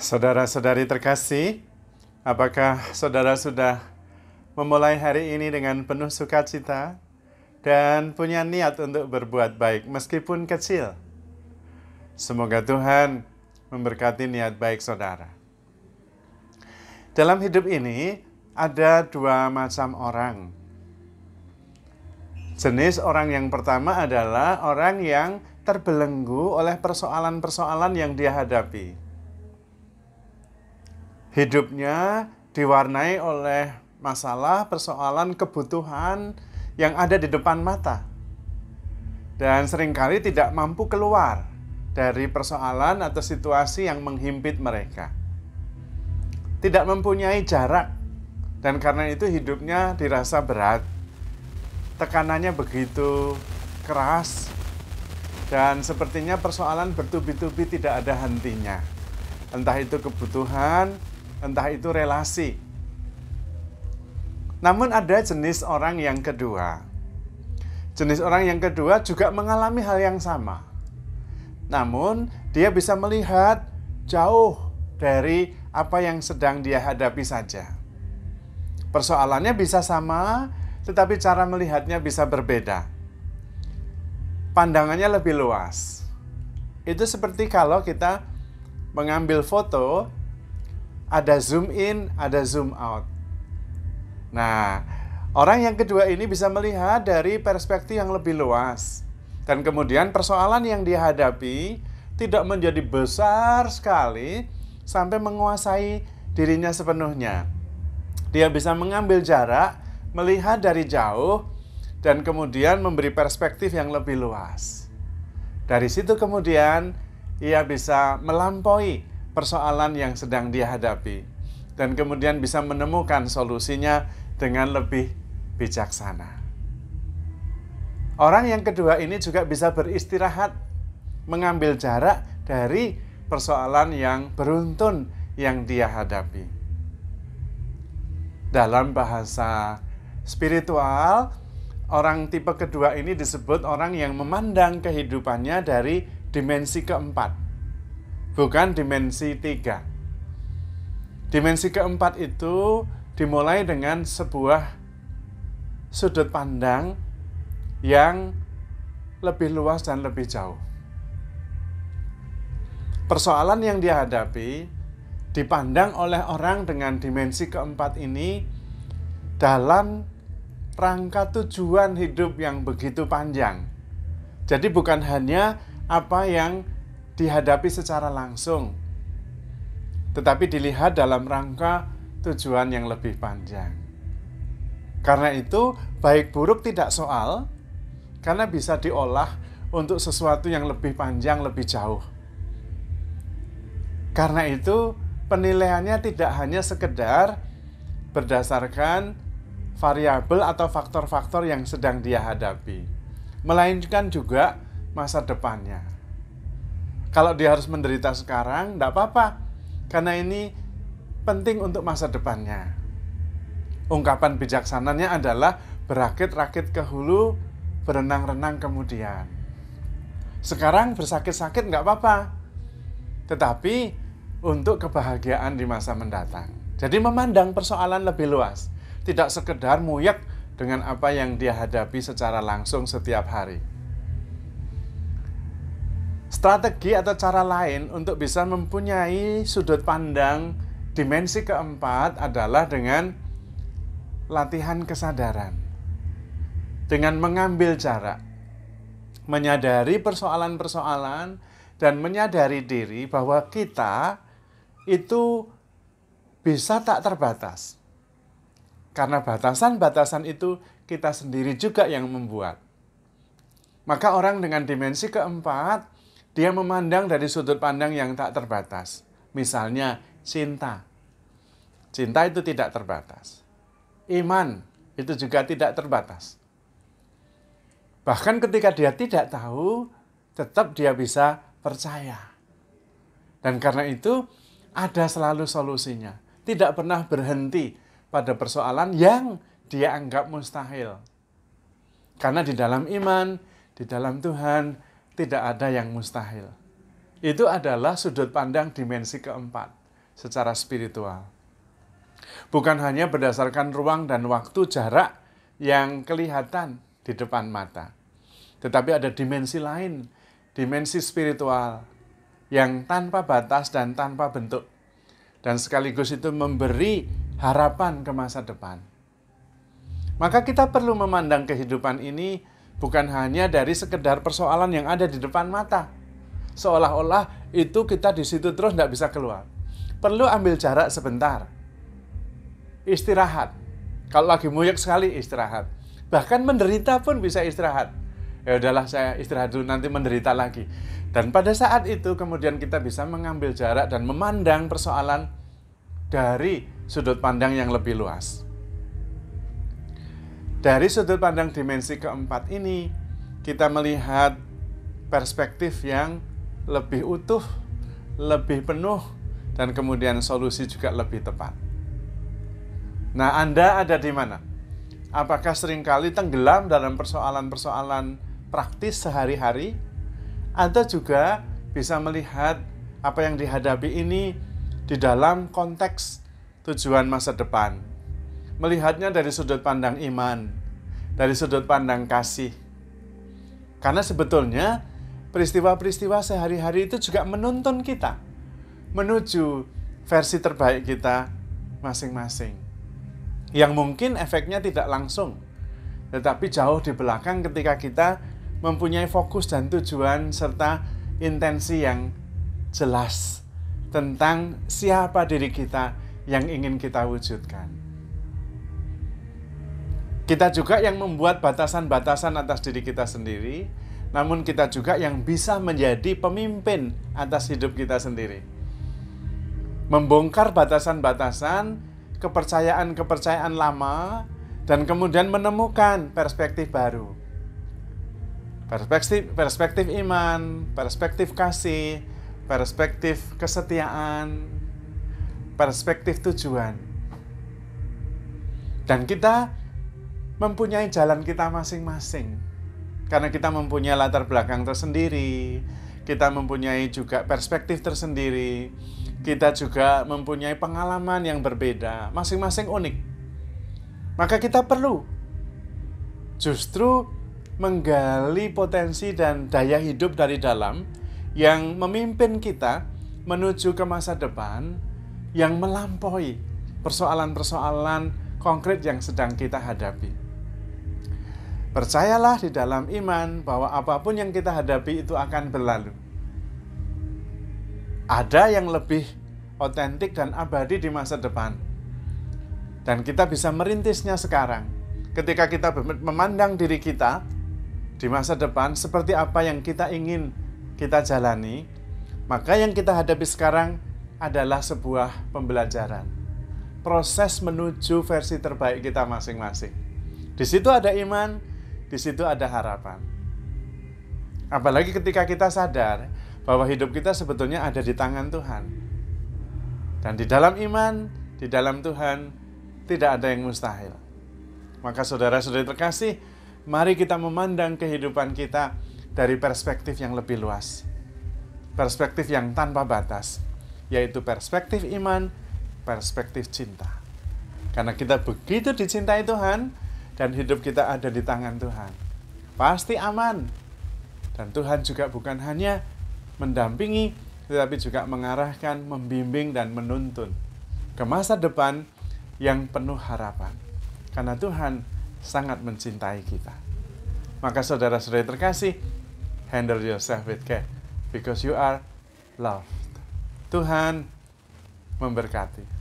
Saudara-saudari terkasih, apakah saudara sudah memulai hari ini dengan penuh sukacita dan punya niat untuk berbuat baik meskipun kecil? Semoga Tuhan memberkati niat baik saudara. Dalam hidup ini ada dua macam orang. Jenis orang yang pertama adalah orang yang terbelenggu oleh persoalan-persoalan yang dia hadapi. Hidupnya diwarnai oleh masalah, persoalan, kebutuhan yang ada di depan mata. Dan seringkali tidak mampu keluar dari persoalan atau situasi yang menghimpit mereka. Tidak mempunyai jarak, dan karena itu hidupnya dirasa berat. Tekanannya begitu keras, dan sepertinya persoalan bertubi-tubi tidak ada hentinya. Entah itu kebutuhan, entah itu relasi. Namun ada jenis orang yang kedua. Jenis orang yang kedua juga mengalami hal yang sama. Namun dia bisa melihat jauh dari apa yang sedang dia hadapi saja. Persoalannya bisa sama, tetapi cara melihatnya bisa berbeda. Pandangannya lebih luas. Itu seperti kalau kita mengambil foto, ada zoom in, ada zoom out. Nah, orang yang kedua ini bisa melihat dari perspektif yang lebih luas. Dan kemudian persoalan yang dia hadapi tidak menjadi besar sekali sampai menguasai dirinya sepenuhnya. Dia bisa mengambil jarak, melihat dari jauh, dan kemudian memberi perspektif yang lebih luas. Dari situ kemudian ia bisa melampaui persoalan yang sedang dia hadapi, dan kemudian bisa menemukan solusinya dengan lebih bijaksana. Orang yang kedua ini juga bisa beristirahat, mengambil jarak dari persoalan yang beruntun yang dia hadapi. Dalam bahasa spiritual, orang tipe kedua ini disebut orang yang memandang kehidupannya dari dimensi keempat, bukan dimensi 3. Dimensi keempat itu dimulai dengan sebuah sudut pandang yang lebih luas dan lebih jauh. Persoalan yang dihadapi dipandang oleh orang dengan dimensi keempat ini dalam rangka tujuan hidup yang begitu panjang. Jadi bukan hanya apa yang dihadapi secara langsung, tetapi dilihat dalam rangka tujuan yang lebih panjang. Karena itu, baik buruk tidak soal, karena bisa diolah untuk sesuatu yang lebih panjang, lebih jauh. Karena itu, penilaiannya tidak hanya sekedar berdasarkan variabel atau faktor-faktor yang sedang dia hadapi, melainkan juga masa depannya. Kalau dia harus menderita sekarang, tidak apa-apa, karena ini penting untuk masa depannya. Ungkapan bijaksananya adalah berakit-rakit ke hulu, berenang-renang kemudian. Sekarang bersakit-sakit nggak apa-apa, tetapi untuk kebahagiaan di masa mendatang. Jadi memandang persoalan lebih luas, tidak sekedar muyak dengan apa yang dia hadapi secara langsung setiap hari. Strategi atau cara lain untuk bisa mempunyai sudut pandang dimensi keempat adalah dengan latihan kesadaran. Dengan mengambil jarak, menyadari persoalan-persoalan, dan menyadari diri bahwa kita itu bisa tak terbatas. Karena batasan-batasan itu kita sendiri juga yang membuat. Maka orang dengan dimensi keempat, dia memandang dari sudut pandang yang tak terbatas. Misalnya cinta. Cinta itu tidak terbatas. Iman itu juga tidak terbatas. Bahkan ketika dia tidak tahu, tetap dia bisa percaya. Dan karena itu, ada selalu solusinya. Tidak pernah berhenti pada persoalan yang dia anggap mustahil. Karena di dalam iman, di dalam Tuhan, tidak ada yang mustahil. Itu adalah sudut pandang dimensi keempat. secara spiritual. Bukan hanya berdasarkan ruang dan waktu jarak yang kelihatan di depan mata. Tetapi ada dimensi lain, dimensi spiritual yang tanpa batas dan tanpa bentuk. Dan sekaligus itu memberi harapan ke masa depan. Maka kita perlu memandang kehidupan ini bukan hanya dari sekedar persoalan yang ada di depan mata. Seolah-olah itu kita di situ terus tidak bisa keluar. Perlu ambil jarak sebentar. Istirahat. Kalau lagi muyek sekali, istirahat. Bahkan menderita pun bisa istirahat. Ya udahlah, saya istirahat dulu, nanti menderita lagi. Dan pada saat itu kemudian kita bisa mengambil jarak dan memandang persoalan dari sudut pandang yang lebih luas. Dari sudut pandang dimensi keempat ini, kita melihat perspektif yang lebih utuh, lebih penuh, dan kemudian solusi juga lebih tepat. Nah, Anda ada di mana? Apakah seringkali tenggelam dalam persoalan-persoalan praktis sehari-hari? Atau juga bisa melihat apa yang dihadapi ini di dalam konteks tujuan masa depan? Melihatnya dari sudut pandang iman, dari sudut pandang kasih. Karena sebetulnya peristiwa-peristiwa sehari-hari itu juga menuntun kita menuju versi terbaik kita masing-masing. Yang mungkin efeknya tidak langsung, tetapi jauh di belakang ketika kita mempunyai fokus dan tujuan serta intensi yang jelas tentang siapa diri kita yang ingin kita wujudkan. Kita juga yang membuat batasan-batasan atas diri kita sendiri, namun kita juga yang bisa menjadi pemimpin atas hidup kita sendiri. Membongkar batasan-batasan, kepercayaan-kepercayaan lama, dan kemudian menemukan perspektif baru. Perspektif iman, perspektif kasih, perspektif kesetiaan, perspektif tujuan. Dan kita mempunyai jalan kita masing-masing. Karena kita mempunyai latar belakang tersendiri, kita mempunyai juga perspektif tersendiri, kita juga mempunyai pengalaman yang berbeda, masing-masing unik. Maka kita perlu justru menggali potensi dan daya hidup dari dalam yang memimpin kita menuju ke masa depan yang melampaui persoalan-persoalan konkret yang sedang kita hadapi. Percayalah di dalam iman bahwa apapun yang kita hadapi itu akan berlalu. Ada yang lebih otentik dan abadi di masa depan. Dan kita bisa merintisnya sekarang. Ketika kita memandang diri kita di masa depan seperti apa yang kita ingin kita jalani, maka yang kita hadapi sekarang adalah sebuah pembelajaran. Proses menuju versi terbaik kita masing-masing. Di situ ada iman, di situ ada harapan. Apalagi ketika kita sadar bahwa hidup kita sebetulnya ada di tangan Tuhan. Dan di dalam iman, di dalam Tuhan, tidak ada yang mustahil. Maka saudara-saudari terkasih, mari kita memandang kehidupan kita dari perspektif yang lebih luas. Perspektif yang tanpa batas, yaitu perspektif iman, perspektif cinta. Karena kita begitu dicintai Tuhan, dan hidup kita ada di tangan Tuhan. Pasti aman. Dan Tuhan juga bukan hanya mendampingi, tetapi juga mengarahkan, membimbing, dan menuntun ke masa depan yang penuh harapan. Karena Tuhan sangat mencintai kita. Maka saudara-saudari terkasih, handle yourself with care, because you are loved. Tuhan memberkati.